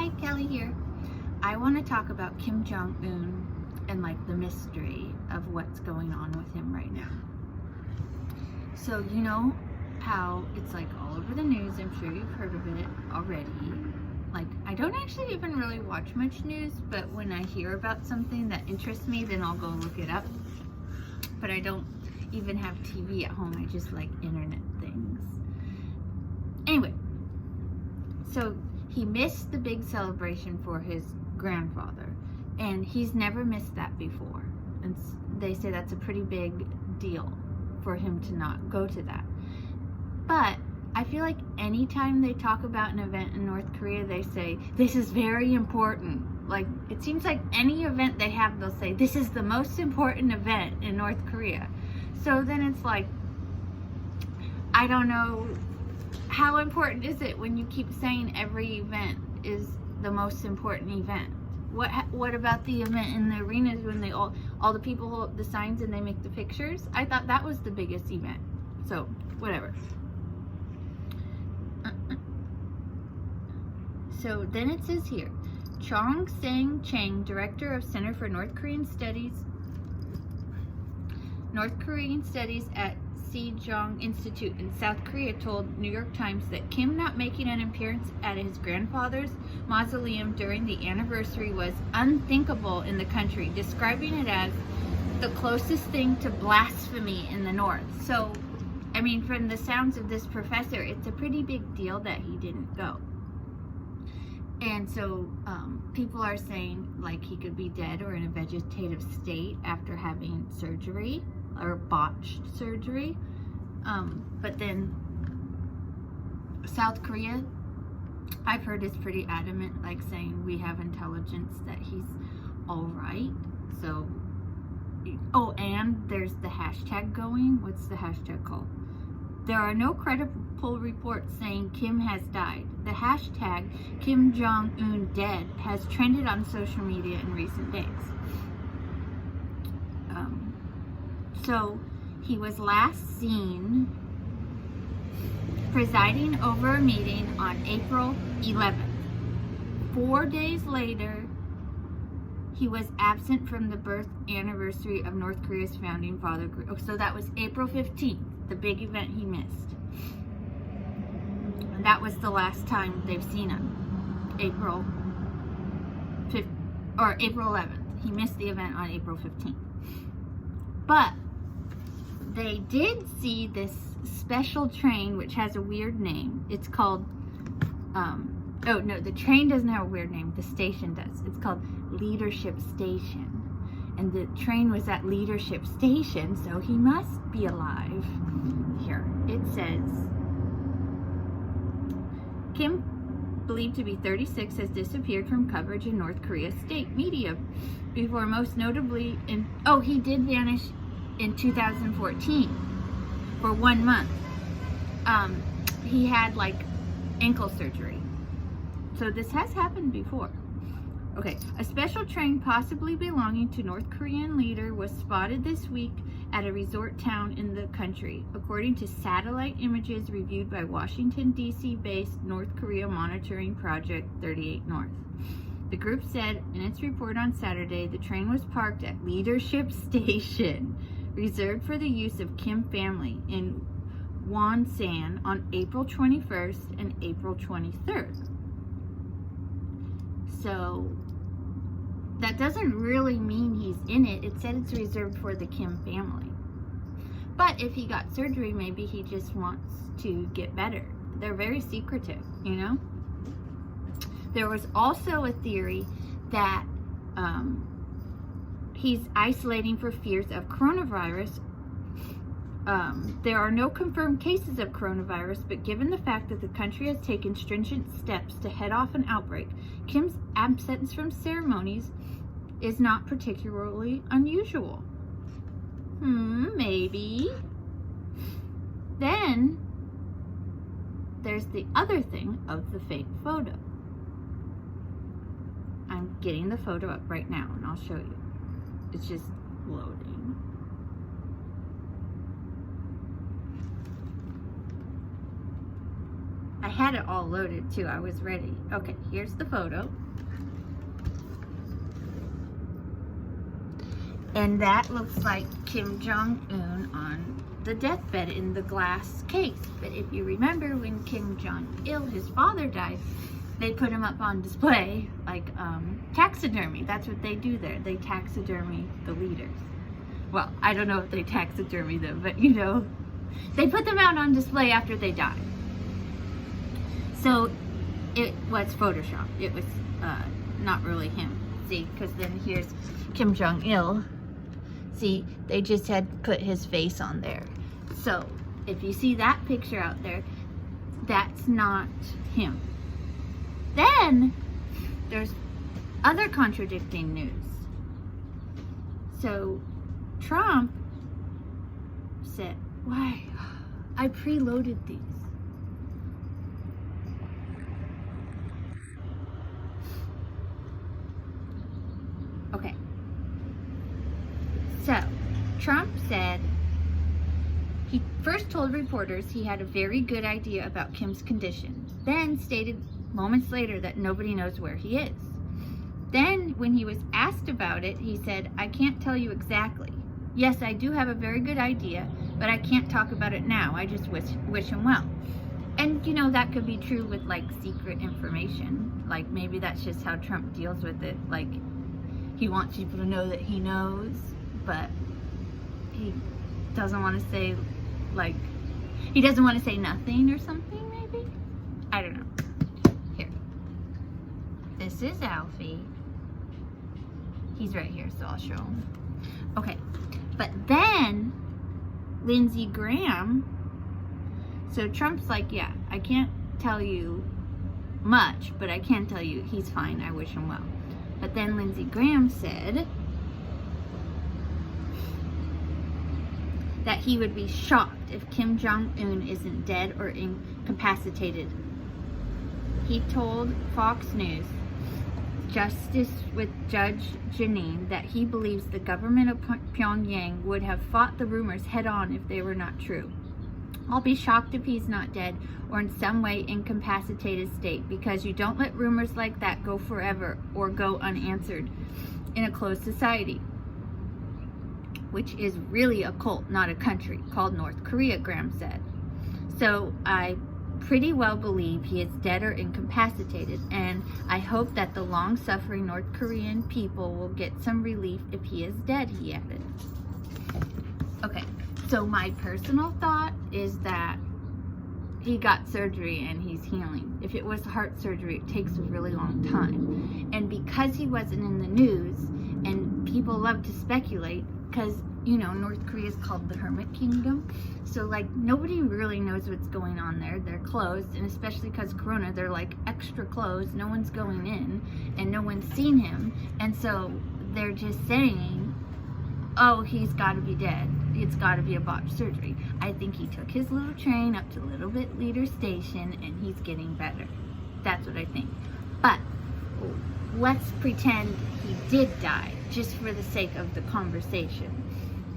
Hi, Kelly here. I want to talk about Kim Jong Un and like the mystery of what's going on with him right now. So you know how it's like all over the news, I'm sure you've heard of it already. Like, I don't actually even really watch much news, but when I hear about something that interests me, then I'll go look it up. But I don't even have TV at home, I just like internet things. Anyway, so he missed the big celebration for his grandfather, and he's never missed that before. And they say that's a pretty big deal for him to not go to that. But I feel like anytime they talk about an event in North Korea, they say, this is very important. Like, it seems like any event they have, they'll say, this is the most important event in North Korea. So then it's like, I don't know, how important is it when you keep saying every event is the most important event? What about the event in the arenas when they all the people hold the signs and they make the pictures? I thought that was the biggest event. So, whatever. So then it says here, Chong Sang-cheng, director of Center for North Korean Studies at Sejong Institute in South Korea, told New York Times that Kim not making an appearance at his grandfather's mausoleum during the anniversary was unthinkable in the country, describing it as the closest thing to blasphemy in the North. So, I mean, from the sounds of this professor, it's a pretty big deal that he didn't go. And so people are saying like he could be dead or in a vegetative state after having surgery or botched surgery. But then South Korea, I've heard, is pretty adamant, like saying we have intelligence that he's all right. So, oh, and there's the hashtag going. What's the hashtag called? There are no credible reports saying Kim has died. The hashtag Kim Jong Un dead has trended on social media in recent days. So he was last seen presiding over a meeting on April 11th. 4 days later, he was absent from the birth anniversary of North Korea's founding father group. So that was April 15th, the big event he missed. And that was the last time they've seen him. April 11th. He missed the event on April 15th. But they did see this special train, which has a weird name. It's called, oh no, the train doesn't have a weird name. The station does. It's called Leadership Station. And the train was at Leadership Station, so he must be alive. Here, it says, Kim, believed to be 36, has disappeared from coverage in North Korea state media before most notably he did vanish in 2014 for 1 month. He had like ankle surgery. So this has happened before. Okay, a special train possibly belonging to North Korean leader was spotted this week at a resort town in the country, according to satellite images reviewed by Washington, D.C.-based North Korea monitoring project 38 North. The group said in its report on Saturday the train was parked at Leadership Station, reserved for the use of Kim family in Wonsan on April 21st and April 23rd. So that doesn't really mean he's in it. It said it's reserved for the Kim family. But if he got surgery, maybe he just wants to get better. They're very secretive, you know? There was also a theory that he's isolating for fears of coronavirus. There are no confirmed cases of coronavirus, but given the fact that the country has taken stringent steps to head off an outbreak, Kim's absence from ceremonies is not particularly unusual. Maybe. Then there's the other thing of the fake photo. I'm getting the photo up right now and I'll show you. It's just loading. I had it all loaded too. I was ready. Okay, here's the photo. And that looks like Kim Jong Un on the deathbed in the glass case. But if you remember, when Kim Jong Il, his father, died, they put him up on display, like taxidermy. That's what they do there. They taxidermy the leaders. Well, I don't know if they taxidermy them, but you know, they put them out on display after they died. So it was Photoshop. It was not really him. See, because then here's Kim Jong Il. See, they just had put his face on there. So if you see that picture out there, that's not him. Then there's other contradicting news. So Trump said, why? I preloaded these. Okay. So, Trump said he first told reporters he had a very good idea about Kim's condition, then stated moments later that nobody knows where he is. Then, when he was asked about it, he said, I can't tell you exactly. Yes, I do have a very good idea, but I can't talk about it now. I just wish him well. And, you know, that could be true with, like, secret information. Like, maybe that's just how Trump deals with it. Like, he wants people to know that he knows, but he doesn't want to say, like, he doesn't want to say nothing or something, maybe? I don't know. Here. This is Alfie. He's right here, so I'll show him. Okay. But then, Lindsey Graham, so Trump's like, yeah, I can't tell you much, but I can tell you he's fine. I wish him well. But then Lindsey Graham said that he would be shocked if Kim Jong Un isn't dead or incapacitated. He told Fox News Justice with Judge Janine that he believes the government of Pyongyang would have fought the rumors head on if they were not true. I'll be shocked if he's not dead or in some way incapacitated state, because you don't let rumors like that go forever or go unanswered in a closed society, which is really a cult, not a country, called North Korea, Graham said. So I pretty well believe he is dead or incapacitated, and I hope that the long-suffering North Korean people will get some relief if he is dead, he added. Okay, so my personal thought is that he got surgery and he's healing. If it was heart surgery, it takes a really long time. And because he wasn't in the news, and people love to speculate, because, you know, North Korea is called the Hermit Kingdom. So, like, nobody really knows what's going on there. They're closed, and especially because Corona, they're, like, extra closed. No one's going in, and no one's seen him. And so they're just saying, oh, he's got to be dead. It's got to be a botched surgery. I think he took his little train up to Little Bit Leader Station, and he's getting better. That's what I think. But let's pretend he did die, just for the sake of the conversation.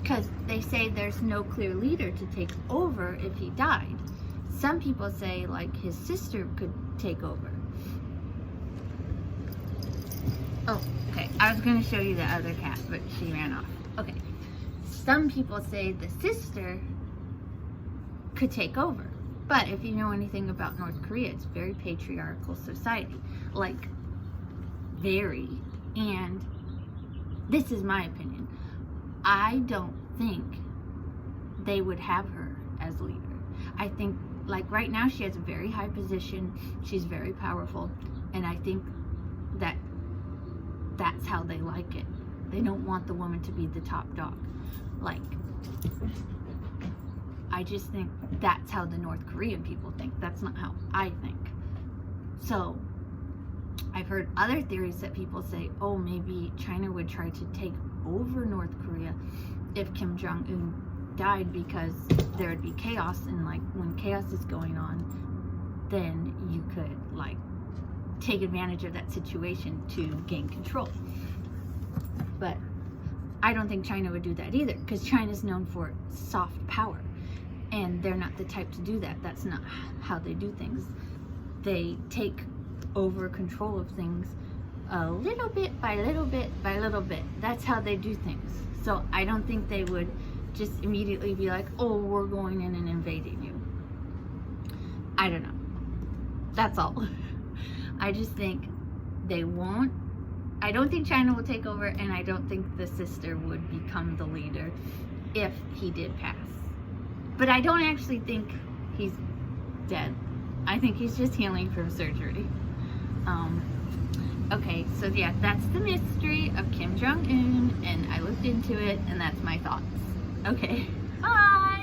Because they say there's no clear leader to take over if he died. Some people say, like, his sister could take over. Oh, okay. I was going to show you the other cat, but she ran off. Okay. Some people say the sister could take over. But if you know anything about North Korea, it's a very patriarchal society. Like, very. And this is my opinion. I don't think they would have her as leader. I think, like, right now she has a very high position. She's very powerful. And I think that that's how they like it. They don't want the woman to be the top dog. Like, I just think that's how the North Korean people think. That's not how I think. So, I've heard other theories that people say, oh, maybe China would try to take over North Korea if Kim Jong Un died, because there would be chaos, and, like, when chaos is going on, then you could, like, take advantage of that situation to gain control. But I don't think China would do that either, because China's known for soft power, and they're not the type to do that. That's not how they do things. they take over control of things a little bit by little bit by little bit. That's how they do things. So I don't think they would just immediately be like, oh, we're going in and invading you. I don't know. That's all. I just think they won't. I don't think China will take over, and I don't think the sister would become the leader if he did pass. But I don't actually think he's dead. I think he's just healing from surgery. Okay, so yeah, that's the mystery of Kim Jong Un, and I looked into it, and that's my thoughts. Okay, bye!